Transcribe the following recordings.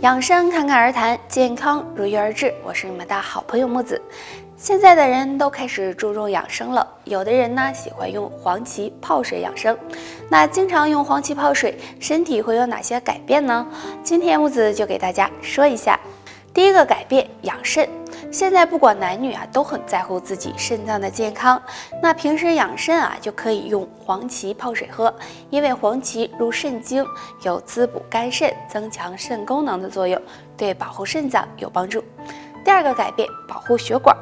养生侃侃而谈，健康如约而至。我是你们的好朋友木子。现在的人都开始注重养生了，有的人呢喜欢用黄芪泡水养生。那经常用黄芪泡水，身体会有哪些改变呢？今天木子就给大家说一下。第一个改变，养肾。现在不管男女都很在乎自己肾脏的健康。那平时养肾就可以用黄芪泡水喝，因为黄芪入肾经，有滋补肝肾、增强肾功能的作用，对保护肾脏有帮助。第二个改变，保护血管。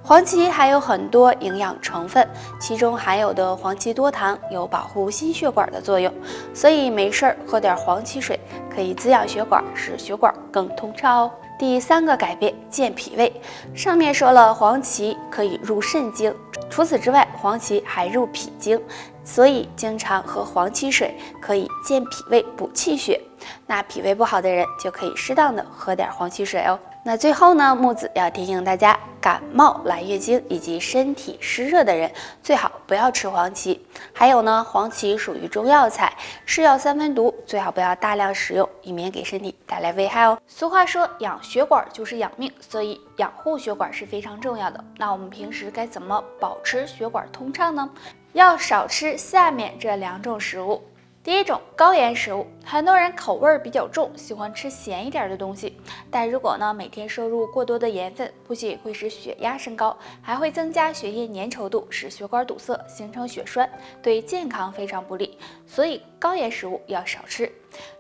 黄芪含有很多营养成分，其中含有的黄芪多糖有保护心血管的作用，所以没事喝点黄芪水，可以滋养血管，使血管更通畅哦。第三个改变，健脾胃。上面说了，黄芪可以入肾经，除此之外，黄芪还入脾经，所以经常喝黄芪水可以健脾胃、补气血。那脾胃不好的人就可以适当的喝点黄芪水哦。那最后呢，木子要提醒大家，感冒、来月经以及身体湿热的人最好不要吃黄芪。还有呢，黄芪属于中药材，是药三分毒，最好不要大量食用，以免给身体带来危害哦。俗话说，养血管就是养命，所以养护血管是非常重要的。那我们平时该怎么保持血管通畅呢？要少吃下面这2种食物。第一种，高盐食物。很多人口味比较重，喜欢吃咸一点的东西，但如果呢每天摄入过多的盐分，不仅会使血压升高，还会增加血液粘稠度，使血管堵塞，形成血栓，对健康非常不利，所以高盐食物要少吃。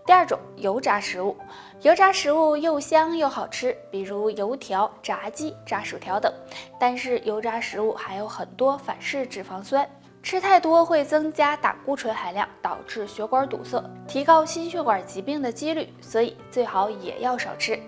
第二种，油炸食物。油炸食物又香又好吃，比如油条、炸鸡、炸薯条等，但是油炸食物含有很多反式脂肪酸，吃太多会增加胆固醇含量，导致血管堵塞，提高心血管疾病的几率，所以最好也要少吃。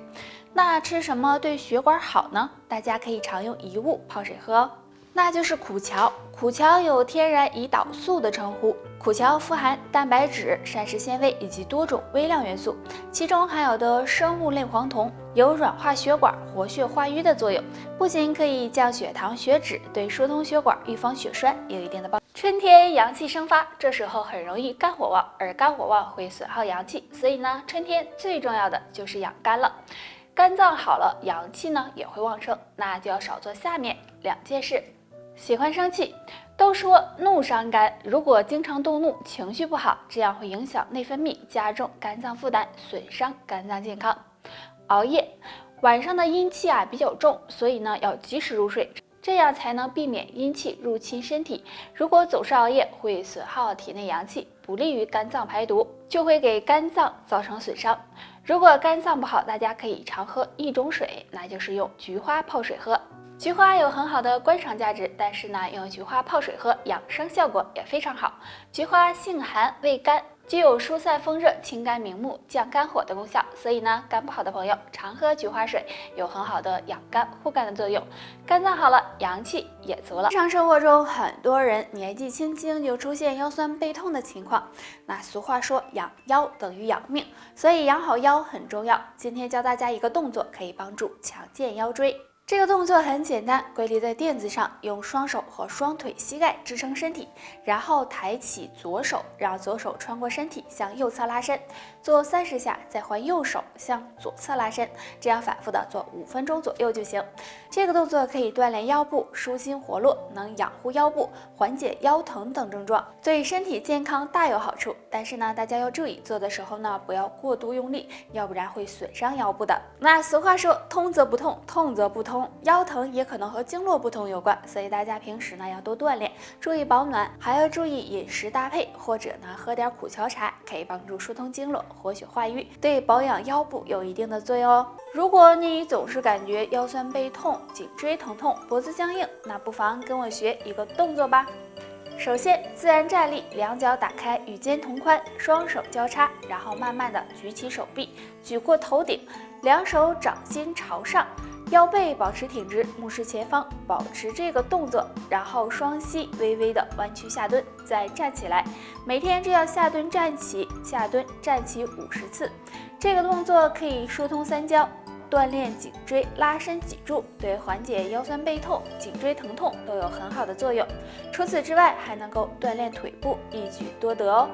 那吃什么对血管好呢？大家可以常用一物泡水喝哦，那就是苦荞。苦荞有天然胰岛素的称呼，苦荞富含蛋白质、膳食纤维以及多种微量元素，其中含有的生物类黄酮有软化血管、活血化瘀的作用，不仅可以降血糖、血脂，对疏通血管、预防血栓有一定的帮助。春天阳气生发，这时候很容易肝火旺，而肝火旺会损耗阳气，所以呢，春天最重要的就是养肝了。肝脏好了，阳气呢也会旺盛，那就要少做下面2件事。喜欢生气，都说怒伤肝，如果经常动怒，情绪不好，这样会影响内分泌，加重肝脏负担，损伤肝脏健康。熬夜，晚上的阴气比较重，所以呢要及时入睡，这样才能避免阴气入侵身体。如果总是熬夜，会损耗体内阳气，不利于肝脏排毒，就会给肝脏造成损伤。如果肝脏不好，大家可以常喝一种水，那就是用菊花泡水喝。菊花有很好的观赏价值，但是呢，用菊花泡水喝，养生效果也非常好。菊花性寒，味甘，具有疏散风热、清肝明目、降肝火的功效，所以呢，肝不好的朋友常喝菊花水，有很好的养肝护肝的作用。肝脏好了，阳气也足了。日常生活中，很多人年纪轻轻就出现腰酸背痛的情况。那俗话说，养腰等于养命，所以养好腰很重要。今天教大家一个动作，可以帮助强健腰椎。这个动作很简单，跪立在垫子上，用双手和双腿、膝盖支撑身体，然后抬起左手，让左手穿过身体向右侧拉伸，做30下，再换右手向左侧拉伸，这样反复的做5分钟左右就行。这个动作可以锻炼腰部，舒筋活络，能养护腰部，缓解腰疼等症状，对身体健康大有好处。但是呢，大家要注意，做的时候呢，不要过度用力，要不然会损伤腰部的。那俗话说，通则不痛，痛则不通。腰疼也可能和经络不通有关，所以大家平时呢要多锻炼，注意保暖，还要注意饮食搭配，或者呢喝点苦荞茶，可以帮助疏通经络、活血化瘀，对保养腰部有一定的作用哦。如果你总是感觉腰酸背痛、颈椎疼痛、脖子僵硬，那不妨跟我学一个动作吧。首先，自然站立，2脚打开，与肩同宽，双手交叉，然后慢慢的举起手臂，举过头顶，2手掌心朝上。腰背保持挺直，目视前方，保持这个动作，然后双膝微微的弯曲下蹲，再站起来。每天这样下蹲站起，下蹲站起50次。这个动作可以疏通三焦，锻炼颈椎，拉伸脊柱，对缓解腰酸背痛、颈椎疼痛都有很好的作用。除此之外，还能够锻炼腿部，一举多得哦。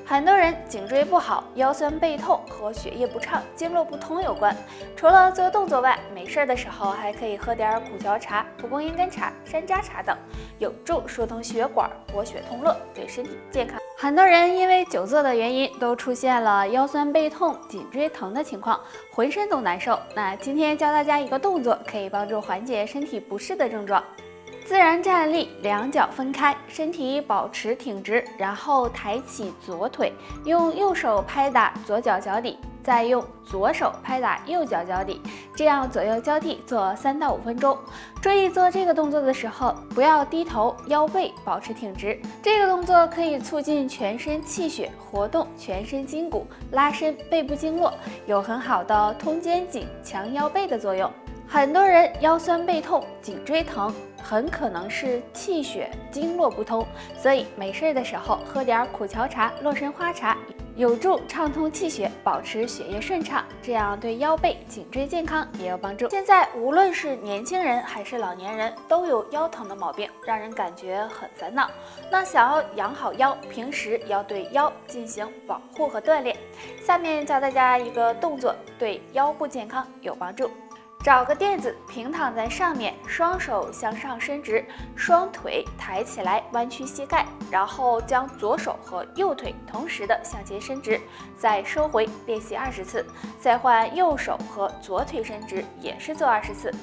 很多人颈椎不好、腰酸背痛和血液不畅、经络不通有关。除了做动作外，没事的时候还可以喝点苦荞茶、蒲公英根茶、山楂茶等，有助疏通血管、活血通络，对身体健康。很多人因为久坐的原因，都出现了腰酸背痛、颈椎疼的情况，浑身都难受。那今天教大家一个动作，可以帮助缓解身体不适的症状。自然站立，两脚分开，身体保持挺直，然后抬起左腿，用右手拍打左脚脚底，再用左手拍打右脚脚底，这样左右交替做3到5分钟。注意做这个动作的时候，不要低头，腰背保持挺直。这个动作可以促进全身气血，活动全身筋骨，拉伸背部经络，有很好的通肩颈、强腰背的作用。很多人腰酸背痛、颈椎疼，很可能是气血经络不通，所以没事的时候喝点苦荞茶、洛神花茶，有助畅通气血，保持血液顺畅，这样对腰背、颈椎健康也有帮助。现在无论是年轻人还是老年人，都有腰疼的毛病，让人感觉很烦恼。那想要养好腰，平时要对腰进行保护和锻炼。下面教大家一个动作，对腰部健康有帮助。找个垫子，平躺在上面，双手向上伸直，双腿抬起来，弯曲膝盖，然后将左手和右腿同时的向前伸直，再收回，练习20次，再换右手和左腿伸直，也是做20次。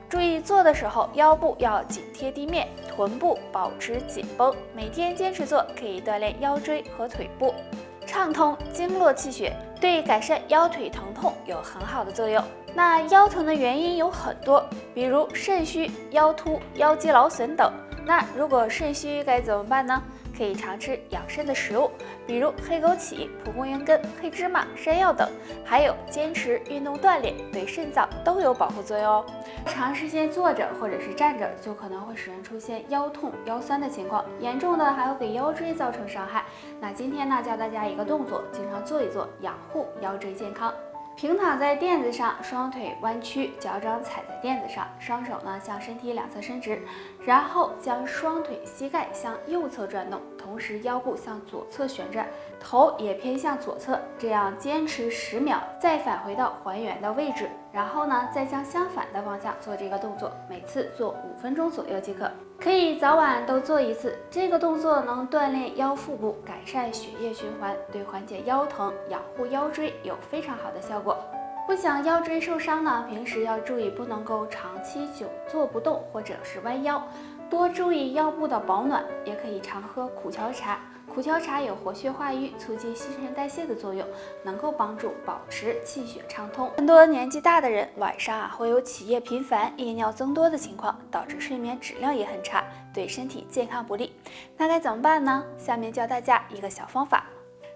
注意做的时候，腰部要紧贴地面，臀部保持紧绷。每天坚持做，可以锻炼腰椎和腿部，畅通经络气血，对改善腰腿疼痛有很好的作用。那腰疼的原因有很多，比如肾虚、腰突、腰肌劳损等。那如果肾虚该怎么办呢？可以常吃养肾的食物，比如黑枸杞、蒲公英根、黑芝麻、山药等，还有坚持运动锻炼，对肾脏都有保护作用哦。长时间坐着或者是站着，就可能会使人出现腰痛、腰酸的情况，严重的还会给腰椎造成伤害。那今天呢，教大家一个动作，经常做一做，养护腰椎健康。平躺在垫子上，双腿弯曲，脚掌踩在垫子上，双手呢向身体两侧伸直，然后将双腿膝盖向右侧转动，同时腰部向左侧旋转，头也偏向左侧，这样坚持10秒，再返回到还原的位置，然后呢再向相反的方向做这个动作，每次做5分钟左右即可。可以早晚都做一次，这个动作能锻炼腰腹部，改善血液循环，对缓解腰疼、养护腰椎有非常好的效果。不想腰椎受伤呢，平时要注意不能够长期久坐不动或者是弯腰，多注意腰部的保暖，也可以常喝苦荞茶。苦荞茶有活血化瘀、促进新陈代谢的作用，能够帮助保持气血畅通。很多年纪大的人晚上会有起夜频繁、夜尿增多的情况，导致睡眠质量也很差，对身体健康不利。那该怎么办呢？下面教大家一个小方法。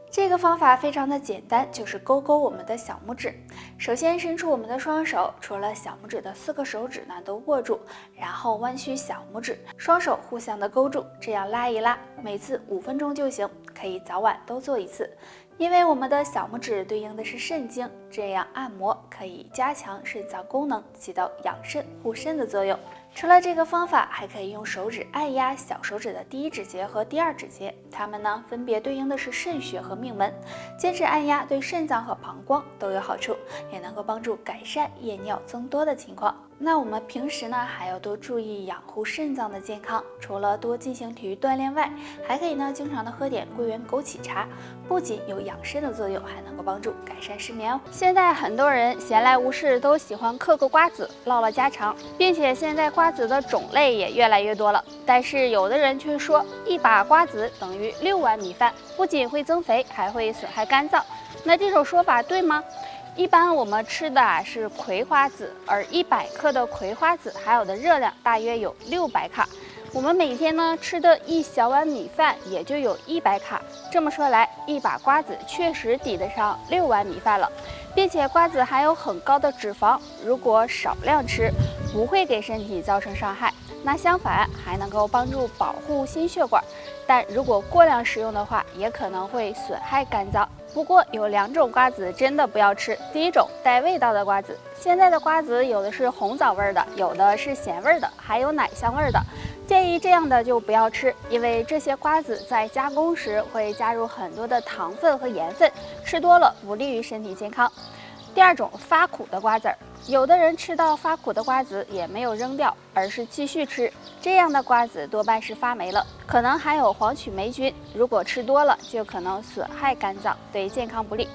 这个方法非常的简单，就是勾勾我们的小拇指。首先伸出我们的双手，除了小拇指的4个手指呢都握住，然后弯曲小拇指，双手互相的勾住，这样拉一拉，每次5分钟就行，可以早晚都做一次。因为我们的小拇指对应的是肾经，这样按摩可以加强肾脏功能，起到养肾护肾的作用。除了这个方法，还可以用手指按压小手指的第1指节和第2指节，它们呢分别对应的是肾穴和命门。坚持按压对肾脏和膀胱都有好处，也能够帮助改善夜尿增多的情况。那我们平时呢还要多注意养护肾脏的健康，除了多进行体育锻炼外，还可以呢经常的喝点桂圆枸杞茶，不仅有养肾的作用，还能够帮助改善失眠哦。现在很多人闲来无事都喜欢嗑个瓜子，唠唠家常，并且现在瓜子的种类也越来越多了。但是有的人却说1把瓜子等于6碗米饭，不仅会增肥，还会损害肝脏。那这种说法对吗？一般我们吃的是葵花籽，而100克的葵花籽含有的热量大约有600卡。我们每天呢吃的1小碗米饭也就有100卡。这么说来，1把瓜子确实抵得上6碗米饭了，并且瓜子含有很高的脂肪，如果少量吃，不会给身体造成伤害。那相反还能够帮助保护心血管，但如果过量食用的话，也可能会损害肝脏。不过有2种瓜子真的不要吃。第一种带味道的瓜子，现在的瓜子有的是红枣味的，有的是咸味的，还有奶香味的。建议这样的就不要吃，因为这些瓜子在加工时会加入很多的糖分和盐分，吃多了不利于身体健康。第二种，发苦的瓜子儿，有的人吃到发苦的瓜子也没有扔掉，而是继续吃，这样的瓜子多半是发霉了，可能含有黄曲霉菌，如果吃多了就可能损害肝脏，对健康不利。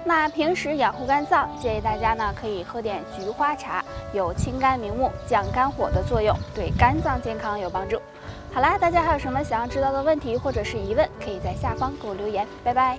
那平时养护肝脏，建议大家呢可以喝点菊花茶，有清肝明目、降肝火的作用，对肝脏健康有帮助。好啦，大家还有什么想要知道的问题或者是疑问，可以在下方给我留言，拜拜。